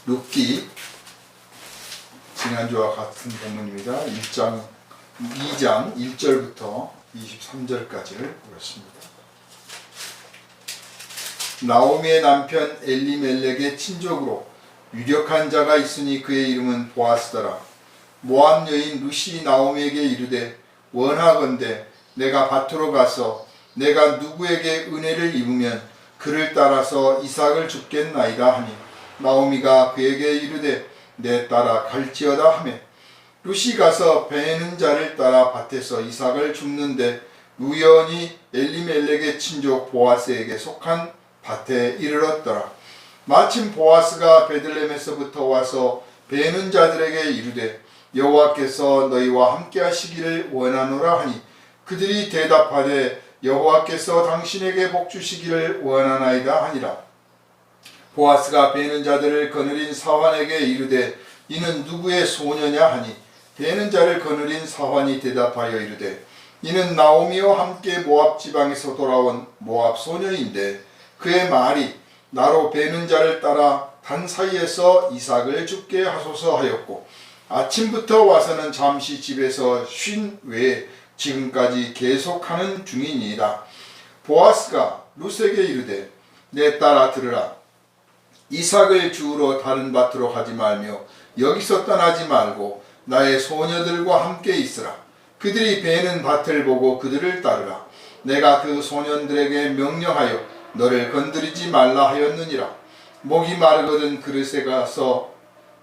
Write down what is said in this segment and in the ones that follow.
룻기 지난주와 같은 본문입니다. 2장 1절부터 23절까지를 보겠습니다. 나오미의 남편 엘리멜렉의 친족으로 유력한 자가 있으니 그의 이름은 보아스더라. 모압 여인 룻이 나오미에게 이르되 원하건대 내가 밭으로 가서 내가 누구에게 은혜를 입으면 그를 따라서 이삭을 줍겠나이다 하니 나오미가 그에게 이르되 내 따라 갈지어다 하매 룻이 가서 베는 자를 따라 밭에서 이삭을 줍는데 우연히 엘리멜렉의 친족 보아스에게 속한 밭에 이르렀더라. 마침 보아스가 베들레헴에서부터 와서 베는 자들에게 이르되 여호와께서 너희와 함께 하시기를 원하노라 하니 그들이 대답하되 여호와께서 당신에게 복 주시기를 원하나이다 하니라. 보아스가 베는 자들을 거느린 사환에게 이르되 이는 누구의 소녀냐 하니 베는 자를 거느린 사환이 대답하여 이르되 이는 나오미와 함께 모압 지방에서 돌아온 모압 소녀인데 그의 말이 나로 베는 자를 따라 단 사이에서 이삭을 줍게 하소서 하였고 아침부터 와서는 잠시 집에서 쉰 외에 지금까지 계속하는 중이니이다. 보아스가 룻에게 이르되 내 딸아 들으라. 이삭을 주우러 다른 밭으로 가지 말며 여기서 떠나지 말고 나의 소녀들과 함께 있으라. 그들이 베는 밭을 보고 그들을 따르라. 내가 그 소년들에게 명령하여 너를 건드리지 말라 하였느니라. 목이 마르거든 그릇에 가서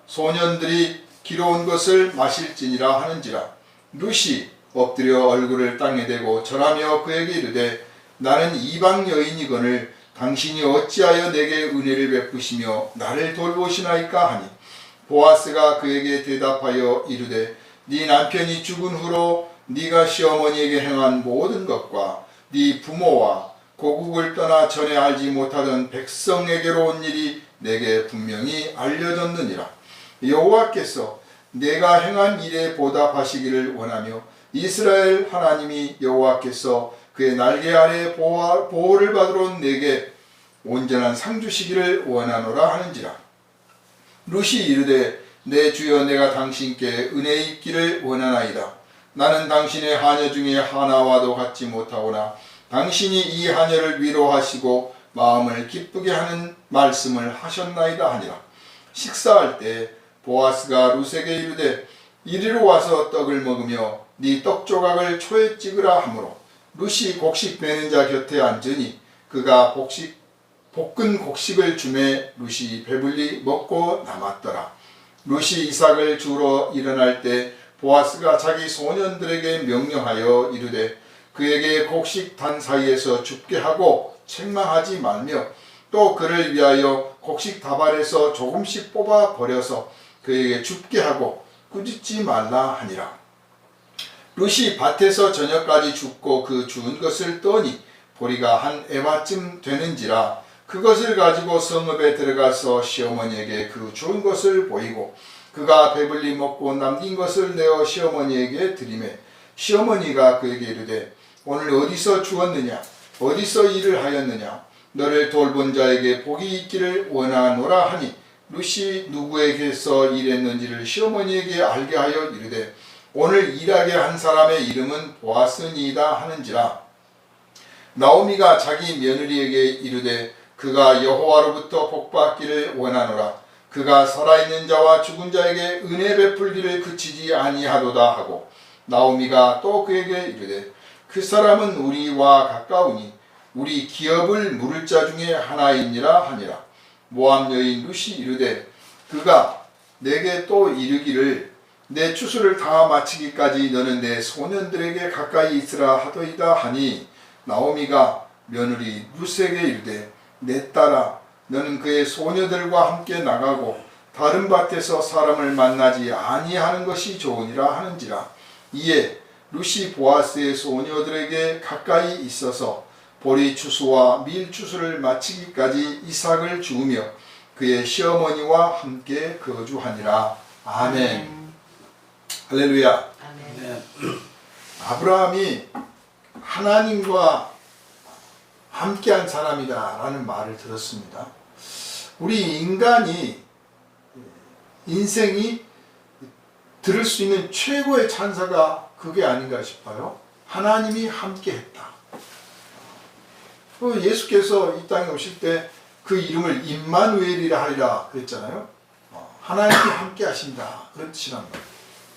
소년들이 기러온 것을 마실지니라 하는지라. 룻이 엎드려 얼굴을 땅에 대고 절하며 그에게 이르되 나는 이방 여인이거늘 당신이 어찌하여 내게 은혜를 베푸시며 나를 돌보시나이까 하니 보아스가 그에게 대답하여 이르되 네 남편이 죽은 후로 네가 시어머니에게 행한 모든 것과 네 부모와 고국을 떠나 전에 알지 못하던 백성에게로 온 일이 내게 분명히 알려졌느니라. 여호와께서 내가 행한 일에 보답하시기를 원하며 이스라엘 하나님이 여호와께서 그의 날개 아래 보호를 받으러 온 내게 온전한 상 주시기를 원하노라 하는지라. 룻이 이르되 내 주여 내가 당신께 은혜 입기를 원하나이다. 나는 당신의 하녀 중에 하나와도 같지 못하오나 당신이 이 하녀를 위로하시고 마음을 기쁘게 하는 말씀을 하셨나이다 하니라. 식사할 때 보아스가 룻에게 이르되 이리로 와서 떡을 먹으며 네 떡 조각을 초에 찍으라 하므로 룻이 곡식 베는 자 곁에 앉으니 그가 볶은 곡식을 주매 룻이 배불리 먹고 남았더라. 룻이 이삭을 주러 일어날 때 보아스가 자기 소년들에게 명령하여 이르되 그에게 곡식 단 사이에서 줍게 하고 책망하지 말며 또 그를 위하여 곡식 다발에서 조금씩 뽑아 버려서 그에게 줍게 하고 꾸짖지 말라 하니라. 룻이 밭에서 저녁까지 줍고 그 주운 것을 떠니 보리가 한 에바쯤 되는지라 그것을 가지고 성읍에 들어가서 시어머니에게 그 주운 것을 보이고 그가 배불리 먹고 남긴 것을 내어 시어머니에게 드리매 시어머니가 그에게 이르되 오늘 어디서 주었느냐 어디서 일을 하였느냐 너를 돌본 자에게 복이 있기를 원하노라 하니 룻이 누구에게서 일했는지를 시어머니에게 알게 하여 이르되 오늘 일하게 한 사람의 이름은 보아스니이다 하는지라. 나오미가 자기 며느리에게 이르되 그가 여호와로부터 복받기를 원하노라. 그가 살아있는 자와 죽은 자에게 은혜 베풀기를 그치지 아니하도다 하고 나오미가 또 그에게 이르되 그 사람은 우리와 가까우니 우리 기업을 물을 자 중에 하나이니라 하니라. 모압 여인 룻이 이르되 그가 내게 또 이르기를 내 추수를 다 마치기까지 너는 내 소년들에게 가까이 있으라 하더이다 하니 나오미가 며느리 룻에게 이르되 내 딸아 너는 그의 소녀들과 함께 나가고 다른 밭에서 사람을 만나지 아니하는 것이 좋으니라 하는지라. 이에 룻이 보아스의 소녀들에게 가까이 있어서 보리 추수와 밀 추수를 마치기까지 이삭을 주우며 그의 시어머니와 함께 거주하니라. 아멘. 할렐루야. 아멘. 아브라함이 하나님과 함께한 사람이다 라는 말을 들었습니다. 우리 인간이 인생이 들을 수 있는 최고의 찬사가 그게 아닌가 싶어요. 하나님이 함께했다. 예수께서 이 땅에 오실 때 그 이름을 임마누엘이라 하리라 그랬잖아요. 하나님이 함께 하신다. 그런 뜻이란 말이에요.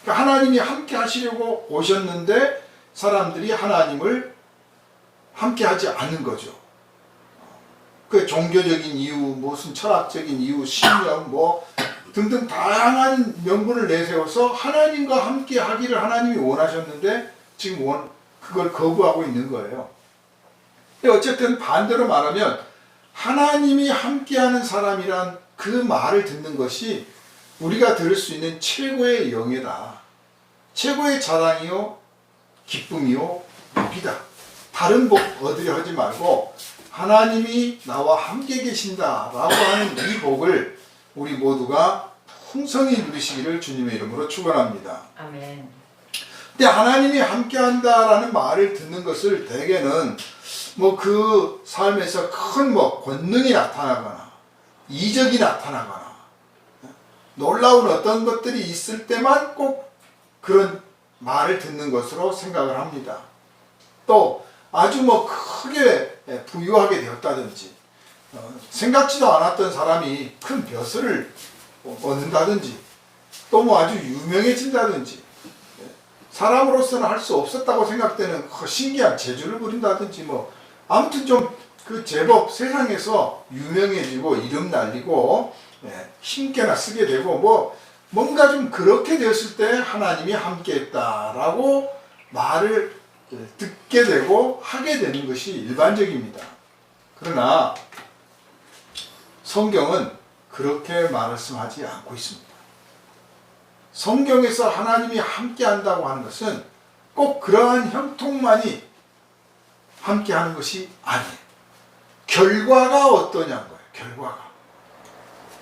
그러니까 하나님이 함께 하시려고 오셨는데 사람들이 하나님을 함께 하지 않는 거죠. 그 종교적인 이유, 무슨 철학적인 이유, 신념 뭐 등등 다양한 명분을 내세워서 하나님과 함께 하기를 하나님이 원하셨는데 지금 그걸 거부하고 있는 거예요. 어쨌든 반대로 말하면 하나님이 함께하는 사람이란 그 말을 듣는 것이 우리가 들을 수 있는 최고의 영예다. 최고의 자랑이요, 기쁨이요, 복이다. 다른 복 얻으려 하지 말고 하나님이 나와 함께 계신다라고 하는 이 복을 우리 모두가 풍성히 누리시기를 주님의 이름으로 축원합니다. 아멘. 근데 하나님이 함께한다라는 말을 듣는 것을 대개는 그 삶에서 큰 권능이 나타나거나 이적이 나타나거나 놀라운 어떤 것들이 있을 때만 꼭 그런 말을 듣는 것으로 생각을 합니다. 또 아주 크게 부유하게 되었다든지 생각지도 않았던 사람이 큰 벼슬을 얻는다든지 또 아주 유명해진다든지 사람으로서는 할 수 없었다고 생각되는 신기한 재주를 부린다든지 아무튼 좀 제법 세상에서 유명해지고 이름 날리고 힘께나 쓰게 되고 뭔가 좀 그렇게 되었을 때 하나님이 함께했다라고 말을 듣게 되고 하게 되는 것이 일반적입니다. 그러나 성경은 그렇게 말씀하지 않고 있습니다. 성경에서 하나님이 함께한다고 하는 것은 꼭 그러한 형통만이 함께하는 것이 아니에요. 결과가 어떠냐는 거예요. 결과가.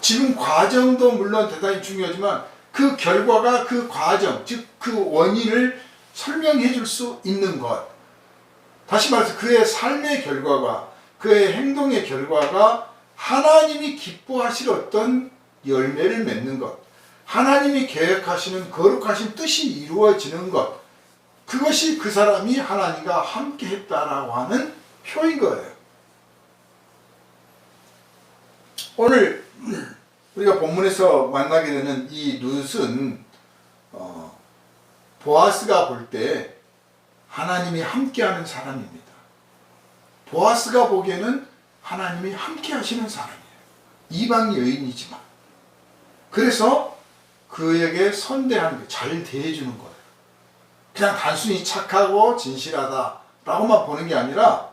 지금 과정도 물론 대단히 중요하지만 그 결과가 그 과정, 즉 그 원인을 설명해 줄 수 있는 것. 다시 말해서 그의 삶의 결과가, 그의 행동의 결과가 하나님이 기뻐하실 어떤 열매를 맺는 것. 하나님이 계획하시는 거룩하신 뜻이 이루어지는 것. 그것이 그 사람이 하나님과 함께 했다라고 하는 표인 거예요. 오늘 우리가 본문에서 만나게 되는 이 룻은 보아스가 볼 때 하나님이 함께하는 사람입니다. 보아스가 보기에는 하나님이 함께 하시는 사람이에요. 이방 여인이지만. 그래서 그에게 선대하는 거예요. 잘 대해주는 거예요. 그냥 단순히 착하고 진실하다라고만 보는 게 아니라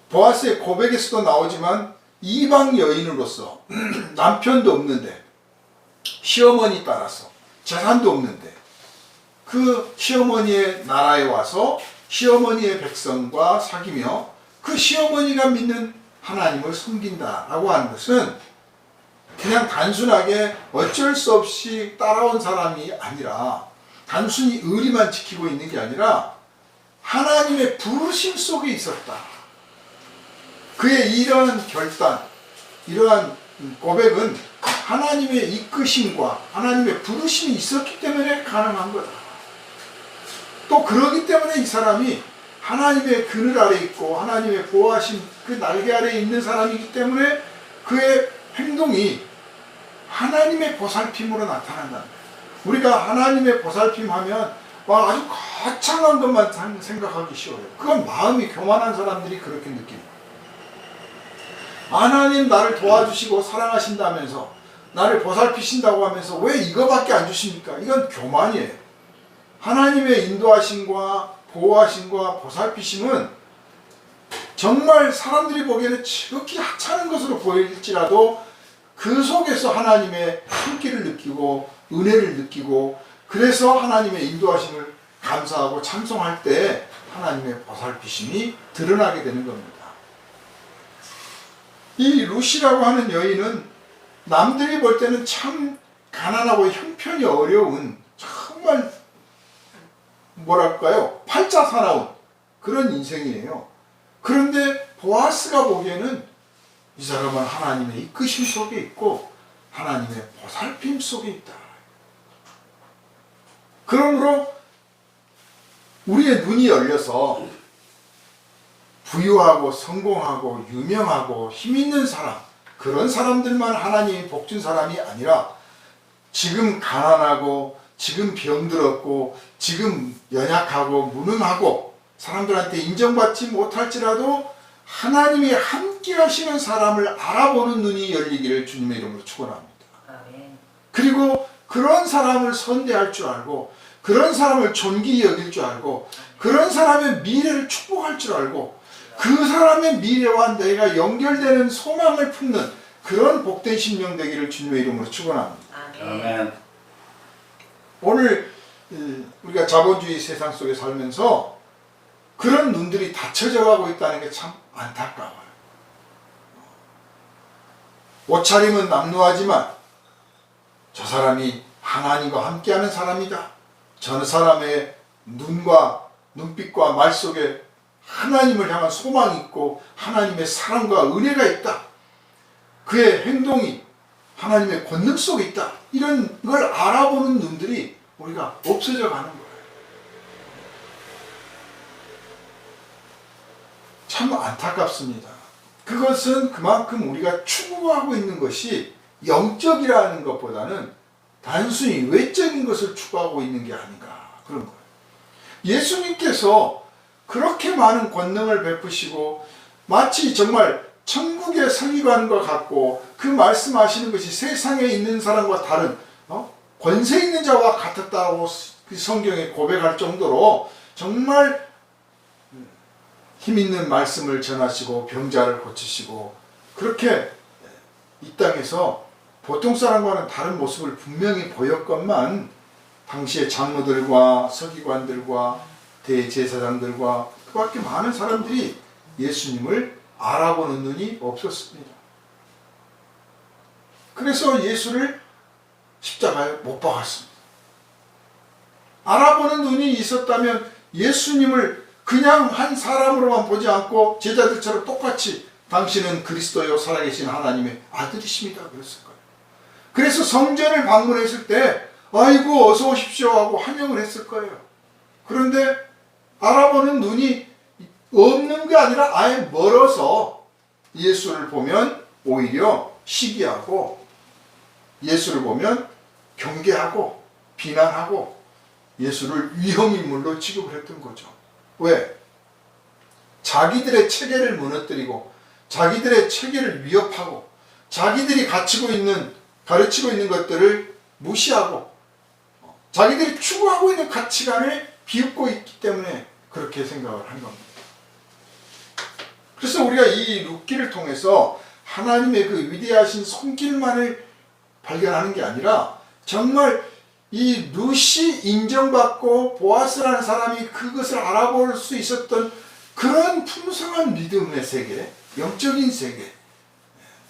보아스의 고백에서도 나오지만 이방 여인으로서 남편도 없는데 시어머니 따라서 재산도 없는데 그 시어머니의 나라에 와서 시어머니의 백성과 사귀며 그 시어머니가 믿는 하나님을 섬긴다라고 하는 것은 그냥 단순하게 어쩔 수 없이 따라온 사람이 아니라 단순히 의리만 지키고 있는 게 아니라 하나님의 부르심 속에 있었다. 그의 이러한 결단, 이러한 고백은 하나님의 이끄심과 하나님의 부르심이 있었기 때문에 가능한 거다. 또 그러기 때문에 이 사람이 하나님의 그늘 아래 있고 하나님의 보호하심 그 날개 아래 있는 사람이기 때문에 그의 행동이 하나님의 보살핌으로 나타난다. 우리가 하나님의 보살핌 하면 아주 거창한 것만 생각하기 쉬워요. 그건 마음이 교만한 사람들이 그렇게 느낍니다. 하나님 나를 도와주시고 사랑하신다면서 나를 보살피신다고 하면서 왜 이거밖에 안 주십니까? 이건 교만이에요. 하나님의 인도하심과 보호하심과 보살피심은 정말 사람들이 보기에는 지극히 하찮은 것으로 보일지라도 그 속에서 하나님의 손길을 느끼고 은혜를 느끼고 그래서 하나님의 인도하심을 감사하고 찬송할 때 하나님의 보살피심이 드러나게 되는 겁니다. 이 룻이라고 하는 여인은 남들이 볼 때는 참 가난하고 형편이 어려운 정말 팔자 사나운 그런 인생이에요. 그런데 보아스가 보기에는 이 사람은 하나님의 이끄심 속에 있고 하나님의 보살핌 속에 있다. 그러므로 우리의 눈이 열려서 부유하고 성공하고 유명하고 힘있는 사람, 그런 사람들만 하나님이 복준 사람이 아니라 지금 가난하고 지금 병들었고 지금 연약하고 무능하고 사람들한테 인정받지 못할지라도 하나님이 함께 하시는 사람을 알아보는 눈이 열리기를 주님의 이름으로 축원합니다. 그리고 그런 사람을 선대할 줄 알고 그런 사람을 존귀히 여길 줄 알고 그런 사람의 미래를 축복할 줄 알고 그 사람의 미래와 내가 연결되는 소망을 품는 그런 복된 심령 되기를 주님의 이름으로 축원합니다. 아멘. 오늘 우리가 자본주의 세상 속에 살면서 그런 눈들이 닫혀져 가고 있다는 게 참 안타까워요. 옷차림은 남루하지만 저 사람이 하나님과 함께하는 사람이다. 저 사람의 눈과 눈빛과 말 속에 하나님을 향한 소망이 있고 하나님의 사랑과 은혜가 있다. 그의 행동이 하나님의 권능 속에 있다. 이런 걸 알아보는 눈들이 우리가 없어져 가는 거예요. 참 안타깝습니다. 그것은 그만큼 우리가 추구하고 있는 것이 영적이라는 것보다는 단순히 외적인 것을 추구하고 있는 게 아닌가 그런 거예요. 예수님께서 그렇게 많은 권능을 베푸시고 마치 정말 천국의 서기관과 같고 그 말씀하시는 것이 세상에 있는 사람과 다른 권세 있는 자와 같았다고 그 성경에 고백할 정도로 정말 힘있는 말씀을 전하시고 병자를 고치시고 그렇게 이 땅에서 보통 사람과는 다른 모습을 분명히 보였건만 당시의 장로들과 서기관들과 대제사장들과 그 밖에 많은 사람들이 예수님을 알아보는 눈이 없었습니다. 그래서 예수를 십자가에 못 박았습니다. 알아보는 눈이 있었다면 예수님을 그냥 한 사람으로만 보지 않고 제자들처럼 똑같이 당신은 그리스도요 살아계신 하나님의 아들이십니다 그랬을 거예요. 그래서 성전을 방문했을 때 아이고 어서 오십시오 하고 환영을 했을 거예요. 그런데 알아보는 눈이 없는 게 아니라 아예 멀어서 예수를 보면 오히려 시기하고 예수를 보면 경계하고 비난하고 예수를 위험인물로 취급을 했던 거죠. 왜? 자기들의 체계를 무너뜨리고 자기들의 체계를 위협하고 자기들이 가르치고 있는 것들을 무시하고 자기들이 추구하고 있는 가치관을 비웃고 있기 때문에 그렇게 생각을 한 겁니다. 그래서 우리가 이 룻기를 통해서 하나님의 그 위대하신 손길만을 발견하는 게 아니라 정말 이 룻이 인정받고 보아스라는 사람이 그것을 알아볼 수 있었던 그런 풍성한 믿음의 세계, 영적인 세계,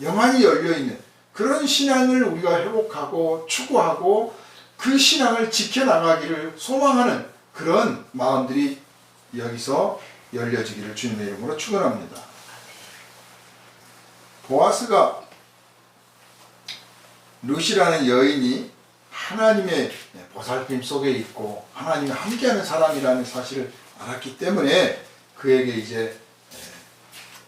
영안이 열려있는 그런 신앙을 우리가 회복하고 추구하고 그 신앙을 지켜나가기를 소망하는 그런 마음들이 여기서 열려지기를 주님의 이름으로 축원합니다. 보아스가 룻이라는 여인이 하나님의 보살핌 속에 있고 하나님이 함께하는 사람이라는 사실을 알았기 때문에 그에게 이제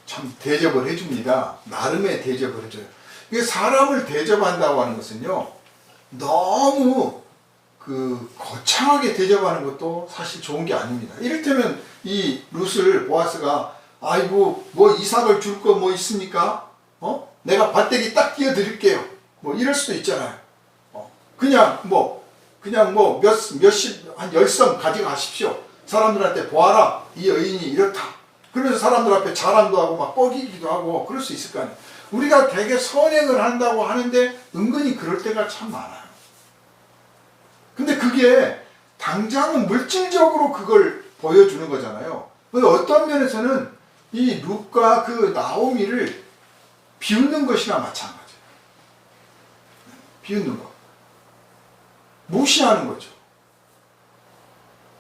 참 대접을 해줍니다. 나름의 대접을 해줘요. 이게 사람을 대접한다고 하는 것은요 너무 거창하게 대접하는 것도 사실 좋은 게 아닙니다. 이를테면 이 룻을 보아스가 아이고 뭐 이삭을 줄 거 뭐 있습니까? 내가 밭대기 딱 끼워 드릴게요. 뭐 이럴 수도 있잖아요. 그냥 한 10성 가져가십시오. 사람들한테 보아라 이 여인이 이렇다. 그러면서 사람들 앞에 자랑도 하고 막 뻐기기도 하고 그럴 수 있을 거 아니에요. 우리가 되게 선행을 한다고 하는데 은근히 그럴 때가 참 많아요. 근데 그게 당장은 물질적으로 그걸 보여주는 거잖아요. 어떤 면에서는 이 룻과 그 나오미를 비웃는 것이나 마찬가지예요. 비웃는 거. 무시하는 거죠.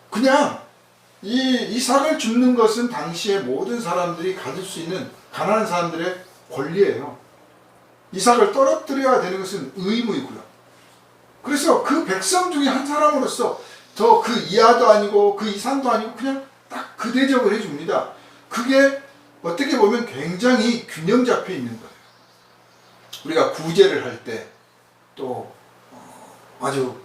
그냥 이 이삭을 줍는 것은 당시에 모든 사람들이 가질 수 있는 가난한 사람들의 권리예요. 이삭을 떨어뜨려야 되는 것은 의무이고요. 그래서 그 백성 중에 한 사람으로서 더 그 이하도 아니고 그 이상도 아니고 그냥 딱 그 대접을 해줍니다. 그게 어떻게 보면 굉장히 균형 잡혀 있는 거예요. 우리가 구제를 할 때 또 아주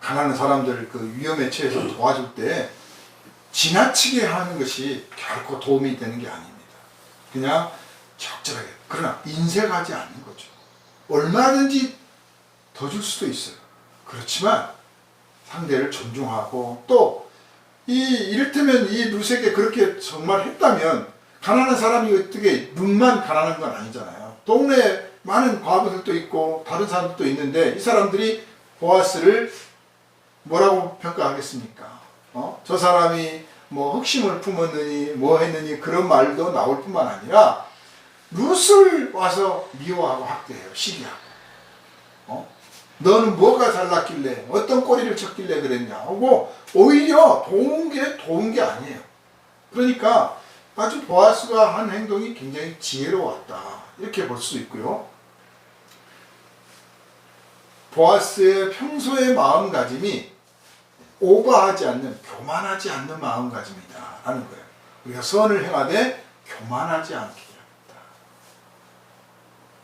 가난한 사람들 그 위험에 처해서 도와줄 때 지나치게 하는 것이 결코 도움이 되는 게 아닙니다. 그냥 적절하게. 그러나 인색하지 않는 거죠. 얼마든지 더 줄 수도 있어요. 그렇지만 상대를 존중하고 또 이를테면 이 룻에게 그렇게 정말 했다면 가난한 사람이 어떻게 룻만 가난한 건 아니잖아요. 동네에 많은 과부들도 있고 다른 사람들도 있는데 이 사람들이 보아스를 뭐라고 평가하겠습니까? 저 사람이 뭐 흑심을 품었느니 뭐 했느니 그런 말도 나올 뿐만 아니라 룻을 와서 미워하고 학대해요. 시기하고. 너는 뭐가 잘났길래 어떤 꼬리를 쳤길래 그랬냐 하고 오히려 도운 게 아니에요. 그러니까 아주 보아스가 한 행동이 굉장히 지혜로웠다 이렇게 볼 수 있고요. 보아스의 평소의 마음가짐이 오버하지 않는 교만하지 않는 마음가짐이다 라는 거예요. 우리가 선을 행하되 교만하지 않게 합니다.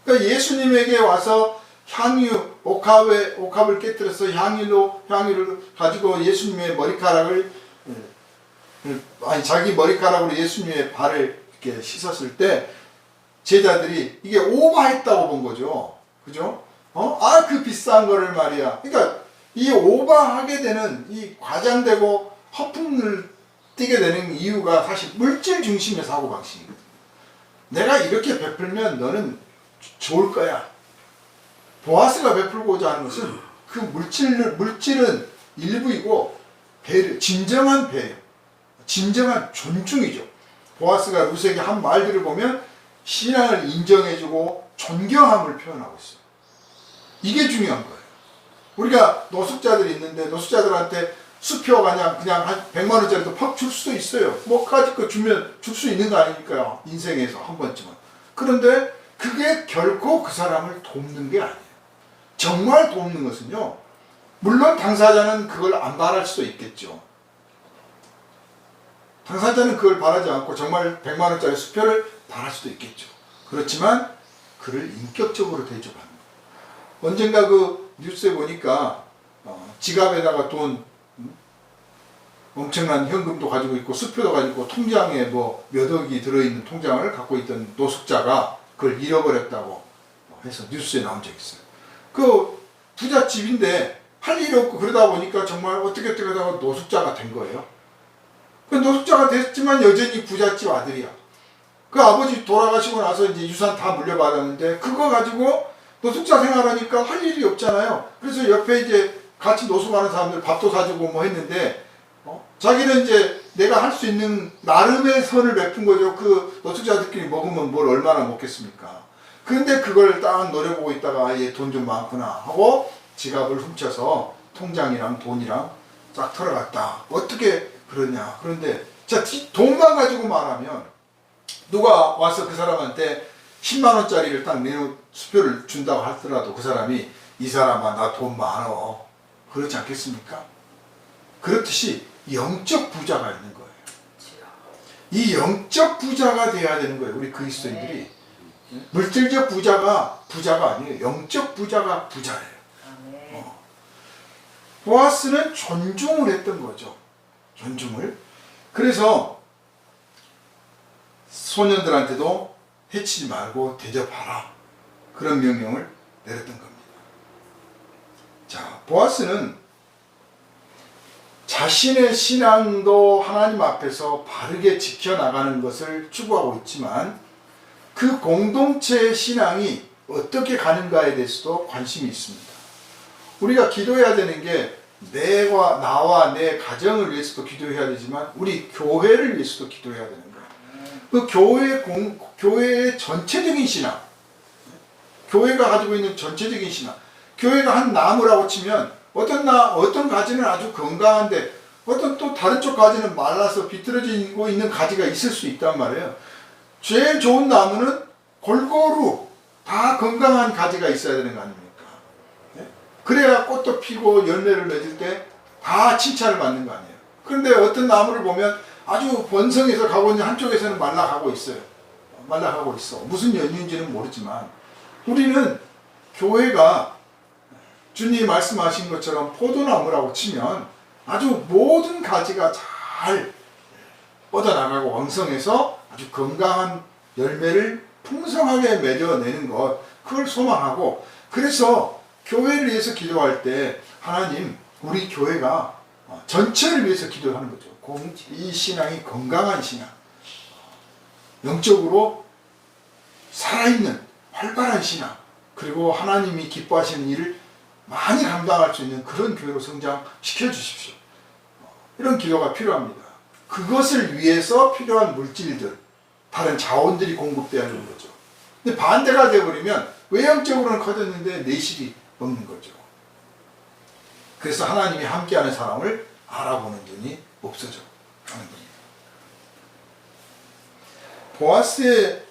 그러니까 예수님에게 와서 향유 옥합을 깨뜨려서 향유를 가지고 예수님의 머리카락을 자기 머리카락으로 예수님의 발을 이렇게 씻었을 때 제자들이 이게 오버했다고 본 거죠. 그죠? 그 비싼 거를 말이야. 그러니까 이 오버하게 되는 이 과장되고 허풍을 띠게 되는 이유가 사실 물질 중심의 사고방식이거든요. 내가 이렇게 베풀면 너는 좋을 거야. 보아스가 베풀고자 하는 것은 그 물질은 일부이고 진정한 배려, 진정한 존중이죠. 보아스가 룻에게 한 말들을 보면 신앙을 인정해주고 존경함을 표현하고 있어요. 이게 중요한 거예요. 우리가 노숙자들이 있는데 노숙자들한테 수표 그냥 한 100만 원짜리도 팍 줄 수도 있어요. 뭐까짓 거 주면 줄 수 있는 거 아니니까요. 인생에서 한 번쯤은. 그런데 그게 결코 그 사람을 돕는 게 아니에요. 정말 돕는 것은요. 물론 당사자는 그걸 안 바랄 수도 있겠죠. 당사자는 그걸 바라지 않고 정말 100만 원짜리 수표를 바랄 수도 있겠죠. 그렇지만 그를 인격적으로 대접하는 거예요. 언젠가 그 뉴스에 보니까 지갑에다가 돈 엄청난 현금도 가지고 있고 수표도 가지고 통장에 뭐 몇 억이 들어있는 통장을 갖고 있던 노숙자가 그걸 잃어버렸다고 해서 뉴스에 나온 적이 있어요. 그 부잣집인데 할 일이 없고 그러다 보니까 정말 어떻게 하다가 노숙자가 된 거예요. 그 노숙자가 됐지만 여전히 부잣집 아들이야. 그 아버지 돌아가시고 나서 이제 유산 다 물려받았는데 그거 가지고 노숙자 생활하니까 할 일이 없잖아요. 그래서 옆에 이제 같이 노숙하는 사람들 밥도 사주고 뭐 했는데 자기는 이제 내가 할 수 있는 나름의 선을 베푼 거죠. 그 노숙자들끼리 먹으면 뭘 얼마나 먹겠습니까. 근데 그걸 딱 노려보고 있다가 얘 돈 좀 많구나 하고 지갑을 훔쳐서 통장이랑 돈이랑 쫙 털어갔다. 어떻게 그러냐. 그런데 자 돈만 가지고 말하면 누가 와서 그 사람한테 10만 원짜리를 딱 내놓은 수표를 준다고 하더라도 그 사람이 이 사람아 나 돈 많어. 그렇지 않겠습니까? 그렇듯이 영적 부자가 있는 거예요. 이 영적 부자가 돼야 되는 거예요. 우리 그리스도인들이. 물질적 부자가 아니에요. 영적 부자가 부자예요. 보아스는 존중을 했던 거죠. 존중을. 그래서 소년들한테도 해치지 말고 대접하라. 그런 명령을 내렸던 겁니다. 자, 보아스는 자신의 신앙도 하나님 앞에서 바르게 지켜나가는 것을 추구하고 있지만 그 공동체의 신앙이 어떻게 가는가에 대해서도 관심이 있습니다. 우리가 기도해야 되는 게 나와 내 가정을 위해서도 기도해야 되지만 우리 교회를 위해서도 기도해야 되는 거예요. 그 교회의 전체적인 신앙, 교회가 가지고 있는 전체적인 신앙, 교회가 한 나무라고 치면 어떤 가지는 아주 건강한데 어떤 또 다른 쪽 가지는 말라서 비틀어지고 있는 가지가 있을 수 있단 말이에요. 제일 좋은 나무는 골고루 다 건강한 가지가 있어야 되는 거 아닙니까? 네? 그래야 꽃도 피고 열매를 맺을 때 다 칭찬을 받는 거 아니에요. 그런데 어떤 나무를 보면 아주 번성해서 가고 있는 한쪽에서는 말라가고 있어요. 말라가고 있어. 무슨 연유인지는 모르지만 우리는 교회가 주님이 말씀하신 것처럼 포도나무라고 치면 아주 모든 가지가 잘 뻗어나가고 왕성해서 아주 건강한 열매를 풍성하게 맺어내는 것, 그걸 소망하고, 그래서 교회를 위해서 기도할 때 하나님 우리 교회가 전체를 위해서 기도하는 거죠. 이 신앙이 건강한 신앙, 영적으로 살아있는 활발한 신앙, 그리고 하나님이 기뻐하시는 일을 많이 감당할 수 있는 그런 교회로 성장시켜 주십시오. 이런 기도가 필요합니다. 그것을 위해서 필요한 물질들, 다른 자원들이 공급되어야 하는 거죠. 근데 반대가 되어버리면 외형적으로는 커졌는데 내실이 없는 거죠. 그래서 하나님이 함께하는 사람을 알아보는 눈이 없어져 가는 겁니다. 보아스의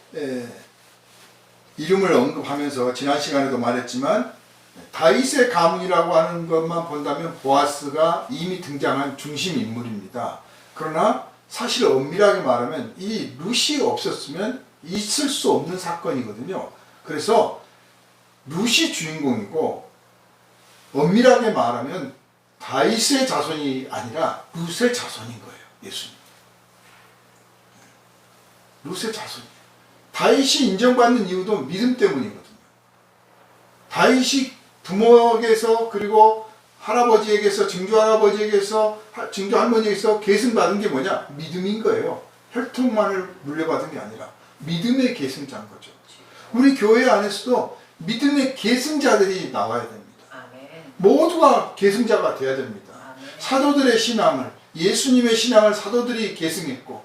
이름을 언급하면서 지난 시간에도 말했지만 다윗의 가문이라고 하는 것만 본다면 보아스가 이미 등장한 중심 인물입니다. 그러나 사실 엄밀하게 말하면 이 룻이 없었으면 있을 수 없는 사건이거든요. 그래서 룻이 주인공이고, 엄밀하게 말하면 다윗의 자손이 아니라 룻의 자손인 거예요. 예수님. 룻의 자손이에요. 다윗이 인정받는 이유도 믿음 때문이거든요. 다윗이 부모에게서, 그리고 할아버지에게서, 증조할아버지에게서, 증조할머니에게서 계승받은 게 뭐냐? 믿음인 거예요. 혈통만을 물려받은 게 아니라 믿음의 계승자인 거죠. 우리 교회 안에서도 믿음의 계승자들이 나와야 됩니다. 모두가 계승자가 되어야 됩니다. 사도들의 신앙을, 예수님의 신앙을 사도들이 계승했고,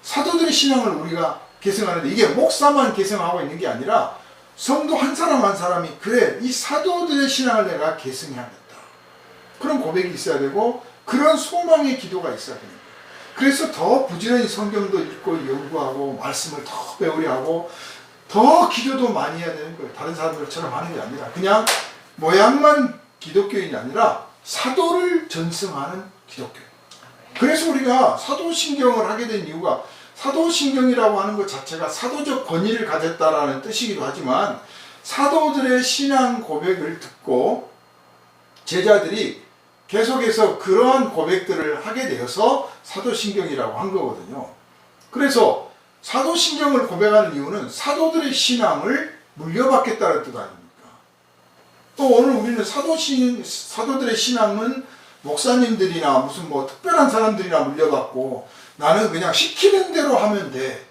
사도들의 신앙을 우리가 계승하는데, 이게 목사만 계승하고 있는 게 아니라 성도 한 사람 한 사람이 그래, 이 사도들의 신앙을 내가 계승해야겠다, 그런 고백이 있어야 되고, 그런 소망의 기도가 있어야 됩니다. 그래서 더 부지런히 성경도 읽고 연구하고 말씀을 더 배우려 하고 더 기도도 많이 해야 되는 거예요. 다른 사람들처럼 하는 게 아니라 그냥 모양만 기독교인이 아니라 사도를 전승하는 기독교. 그래서 우리가 사도신경을 하게 된 이유가, 사도신경이라고 하는 것 자체가 사도적 권위를 가졌다라는 뜻이기도 하지만, 사도들의 신앙 고백을 듣고 제자들이 계속해서 그러한 고백들을 하게 되어서 사도신경이라고 한 거거든요. 그래서 사도신경을 고백하는 이유는 사도들의 신앙을 물려받겠다는 뜻 아닙니까? 또 오늘 우리는 사도들의 신앙은 목사님들이나 무슨 뭐 특별한 사람들이나 물려받고, 나는 그냥 시키는 대로 하면 돼,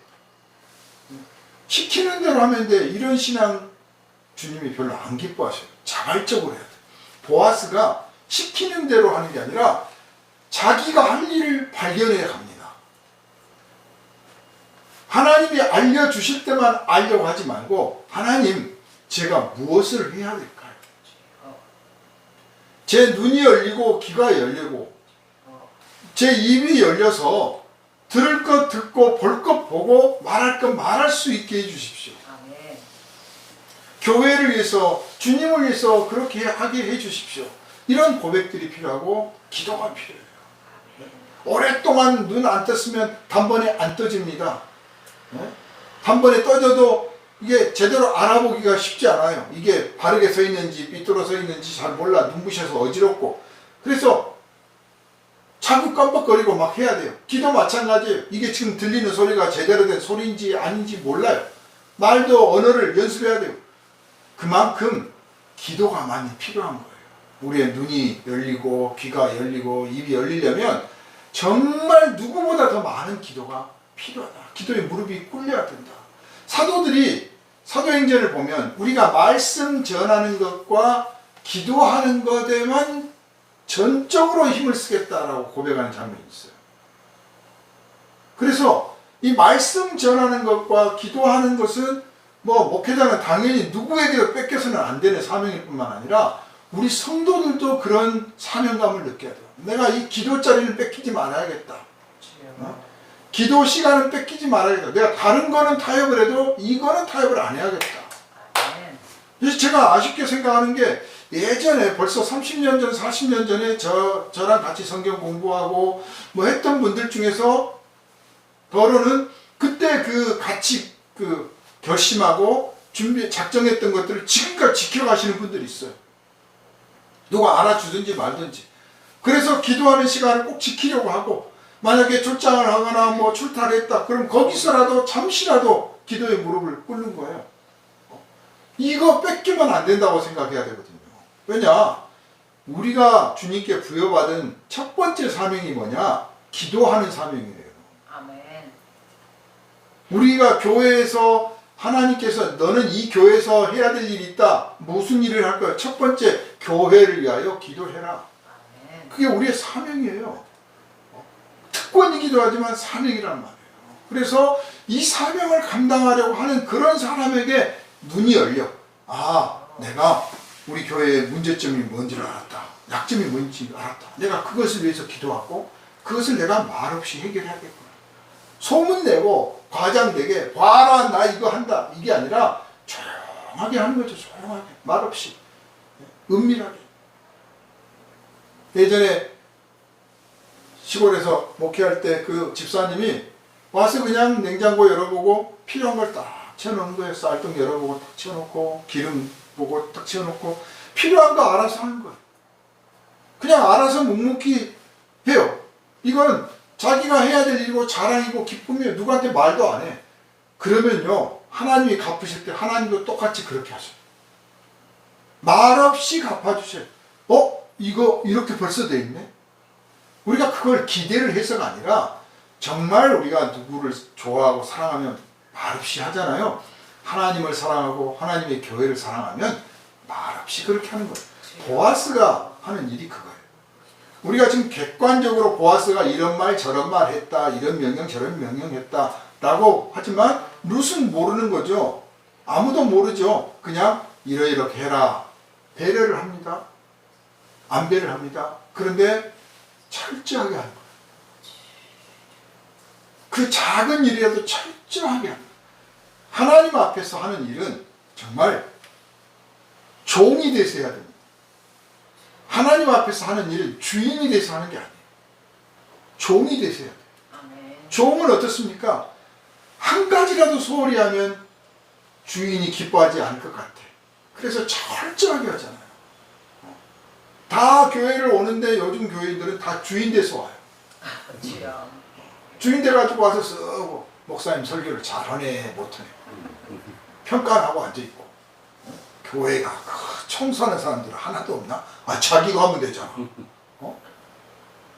시키는 대로 하면 돼, 이런 신앙 주님이 별로 안 기뻐하셔요. 자발적으로 해야 돼. 보아스가 시키는 대로 하는 게 아니라 자기가 할 일을 발견해 갑니다. 하나님이 알려주실 때만 알려고 하지 말고, 하나님, 제가 무엇을 해야 될까요? 제 눈이 열리고 귀가 열리고 제 입이 열려서 들을 것 듣고 볼 것 보고 말할 것 말할 수 있게 해주십시오. 교회를 위해서, 주님을 위해서 그렇게 하게 해주십시오. 이런 고백들이 필요하고 기도가 필요해요. 오랫동안 눈 안 떴으면 단번에 안 떠집니다. 단번에 떠져도 이게 제대로 알아보기가 쉽지 않아요. 이게 바르게 서 있는지 삐뚤어 서 있는지 잘 몰라. 눈부셔서 어지럽고. 그래서 자꾸 깜빡거리고 막 해야 돼요. 기도 마찬가지예요. 이게 지금 들리는 소리가 제대로 된 소리인지 아닌지 몰라요. 말도 언어를 연습해야 돼요. 그만큼 기도가 많이 필요한 거예요. 우리의 눈이 열리고 귀가 열리고 입이 열리려면 정말 누구보다 더 많은 기도가 필요하다. 기도의 무릎이 꿇려야 된다. 사도들이 사도행전을 보면 우리가 말씀 전하는 것과 기도하는 것에만 전적으로 힘을 쓰겠다라고 고백하는 장면이 있어요. 그래서 이 말씀 전하는 것과 기도하는 것은 뭐 목회자는 당연히 누구에게도 뺏겨서는 안 되는 사명일 뿐만 아니라 우리 성도들도 그런 사명감을 느껴야 돼요. 내가 이 기도 자리는 뺏기지 말아야겠다. 기도 시간은 뺏기지 말아야겠다. 내가 다른 거는 타협을 해도 이거는 타협을 안 해야겠다. 그래서 제가 아쉽게 생각하는 게 예전에 벌써 30년 전, 40년 전에 저랑 같이 성경 공부하고 뭐 했던 분들 중에서 더러는 그때 그 같이 그 결심하고 작정했던 것들을 지금까지 지켜가시는 분들이 있어요. 누가 알아주든지 말든지. 그래서 기도하는 시간을 꼭 지키려고 하고, 만약에 출장을 하거나 뭐 출타를 했다, 그럼 거기서라도 잠시라도 기도의 무릎을 꿇는 거예요. 이거 뺏기면 안 된다고 생각해야 되거든요. 왜냐? 우리가 주님께 부여받은 첫 번째 사명이 뭐냐? 기도하는 사명이에요. 아멘. 우리가 교회에서 하나님께서 너는 이 교회에서 해야 될 일이 있다. 무슨 일을 할 거야? 첫 번째, 교회를 위하여 기도해라. 아멘. 그게 우리의 사명이에요. 특권이기도 하지만 사명이란 말이에요. 그래서 이 사명을 감당하려고 하는 그런 사람에게 눈이 열려. 아, 내가 우리 교회의 문제점이 뭔지를 알았다. 약점이 뭔지 알았다. 내가 그것을 위해서 기도하고 그것을 내가 말없이 해결해야겠구나. 소문내고 과장되게 봐라 나 이거 한다 이게 아니라 조용하게 하는 거죠. 조용하게 말없이 은밀하게. 예전에 시골에서 목회할 때 그 집사님이 와서 그냥 냉장고 열어보고 필요한 걸 딱 채워놓는 거예요. 쌀통 열어보고 딱 채워놓고 기름 보고 딱 채워놓고 필요한 거 알아서 하는 거예요. 그냥 알아서 묵묵히 해요. 이건 자기가 해야 될 일이고 자랑이고 기쁨이에요. 누구한테 말도 안 해. 그러면요 하나님이 갚으실 때 하나님도 똑같이 그렇게 하셔요. 말없이 갚아주셔요. 이거 이렇게 벌써 돼 있네. 우리가 그걸 기대를 해서가 아니라 정말 우리가 누구를 좋아하고 사랑하면 말없이 하잖아요. 하나님을 사랑하고 하나님의 교회를 사랑하면 말없이 그렇게 하는 거예요. 보아스가 하는 일이 그거예요. 우리가 지금 객관적으로 보아스가 이런 말 저런 말 했다, 이런 명령 저런 명령 했다 라고 하지만 룻은 모르는 거죠. 아무도 모르죠. 그냥 이러이렇게 해라. 배려를 합니다. 안배를 합니다. 그런데 철저하게 하는 거예요. 그 작은 일이라도 철저하게 합니다. 하나님 앞에서 하는 일은 정말 종이 돼서 해야 됩니다. 하나님 앞에서 하는 일은 주인이 돼서 하는 게 아니에요. 종이 돼서 해야 돼요. 종은 어떻습니까? 한 가지라도 소홀히 하면 주인이 기뻐하지 않을 것 같아. 그래서 철저하게 하잖아요. 다 교회를 오는데 요즘 교회들은 다 주인 돼서 와요. 주인 돼가지고 와서 쓰고 목사님 설교를 잘하네 못하네 평가하고 앉아있고 교회가 청소하는 사람들 하나도 없나? 자기가 하면 되잖아.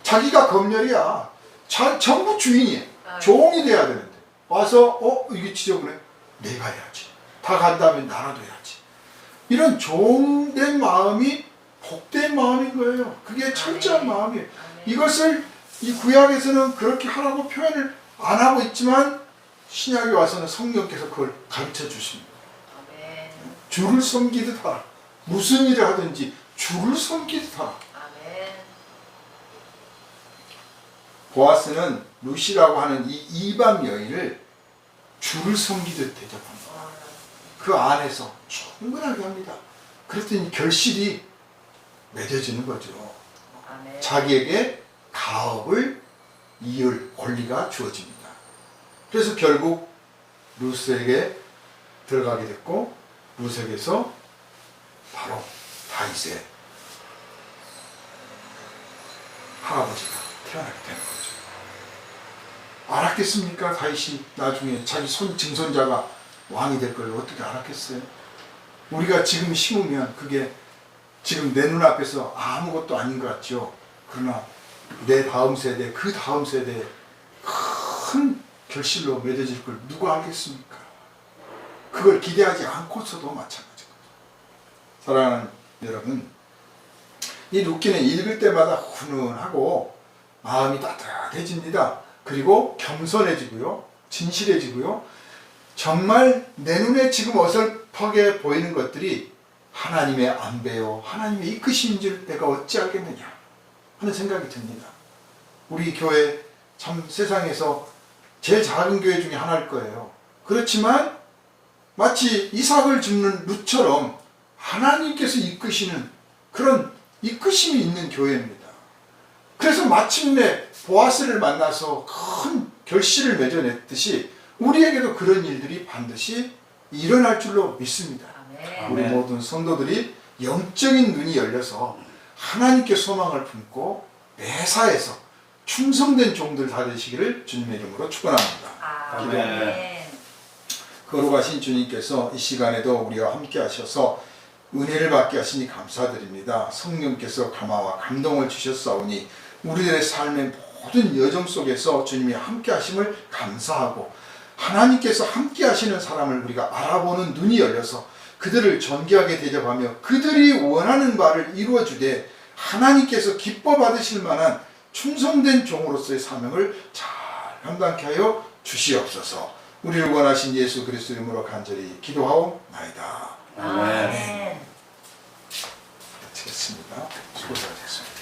자기가 검열이야. 전부 주인이에요. 종이 돼야 되는데 와서 이게 지저분해? 내가 해야지. 다 간 다음에 나라도 해야지. 이런 종된 마음이 복된 마음인 거예요. 그게 철저한 마음이에요. 이것을 이 구약에서는 그렇게 하라고 표현을 안 하고 있지만 신약에 와서는 성령께서 그걸 가르쳐 주십니다. 주를 섬기듯 하라. 무슨 일을 하든지 주를 섬기듯 하라. 보아스는 룻이라고 하는 이 이방 여인을 주를 섬기듯 대접합니다. 그 안에서 충분하게 합니다. 그랬더니 결실이 맺어지는 거죠. 자기에게 가업을 이을 권리가 주어집니다. 그래서 결국 룻에게 들어가게 됐고 룻에게서 바로 다윗의 할아버지가 태어나게 되는 거죠. 알았겠습니까? 다윗이 나중에 자기 증손자가 왕이 될 걸 어떻게 알았겠어요? 우리가 지금 심으면 그게 지금 내 눈앞에서 아무것도 아닌 것 같죠. 그러나 내 다음 세대, 그 다음 세대에 큰 결실로 맺어질 걸 누가 알겠습니까? 그걸 기대하지 않고서도 마찬가지거든요. 사랑하는 여러분, 이 룻기는 읽을 때마다 훈훈하고 마음이 따뜻해집니다. 그리고 겸손해지고요, 진실해지고요. 정말 내 눈에 지금 어설프게 보이는 것들이 하나님의 안배요, 하나님의 이끄심인 줄 내가 어찌 알겠느냐 하는 생각이 듭니다. 우리 교회 참 세상에서 제일 작은 교회 중에 하나일 거예요. 그렇지만 마치 이삭을 줍는 룻처럼 하나님께서 이끄시는 그런 이끄심이 있는 교회입니다. 그래서 마침내 보아스를 만나서 큰 결실을 맺어냈듯이 우리에게도 그런 일들이 반드시 일어날 줄로 믿습니다. 우리 모든 성도들이 영적인 눈이 열려서 하나님께 소망을 품고 매사에서 충성된 종들 다 되시기를 주님의 이름으로 축원합니다. 아멘. 거룩하신 주님께서 이 시간에도 우리와 함께 하셔서 은혜를 받게 하시니 감사드립니다. 성령께서 감화와 감동을 주셨사오니 우리들의 삶의 모든 여정 속에서 주님이 함께 하심을 감사하고 하나님께서 함께 하시는 사람을 우리가 알아보는 눈이 열려서 그들을 존귀하게 대접하며 그들이 원하는 바를 이루어주되 하나님께서 기뻐 받으실 만한 충성된 종으로서의 사명을 잘 감당케 하여 주시옵소서. 우리를 원하신 예수 그리스도 이름으로 간절히 기도하옵나이다. 아멘. 마치겠습니다. 수고하셨습니다.